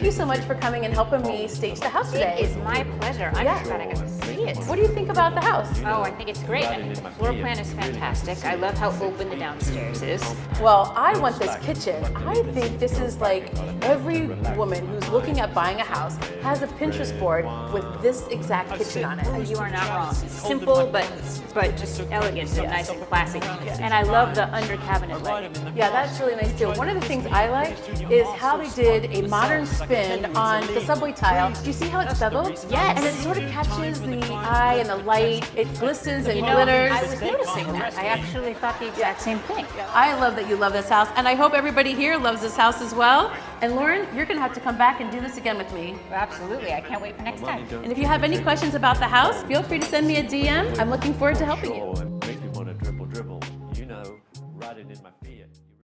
you so much for coming and helping me stage the house today. It is my pleasure. I'm just glad I got to see it. What do you think about the house? Oh, I think it's great. I think the floor plan is fantastic. I love how open the downstairs is. Well, I want this kitchen. I think this is like every woman who's looking at buying a house has a Pinterest board with this exact kitchen on it. You are not wrong. Simple, but just elegant and nice and classy. And I love the under cabinet lighting. Yeah, that's really nice too. One of the things I like is how they did a modern spin on the subway tile. Do you see how it's beveled? Yes. And it sort of catches the eye and the light. It glistens and glitters. I was noticing that. I actually thought the exact same thing. I love that you love this house, and I hope everybody here loves this house as well. And Lauren, you're gonna have to come back and do this again with me. Absolutely. I can't wait for next time. And if you have any questions about the house, feel free to send me a DM. I'm looking forward to helping you. Make me want to dribble, you know, riding in my Fiat.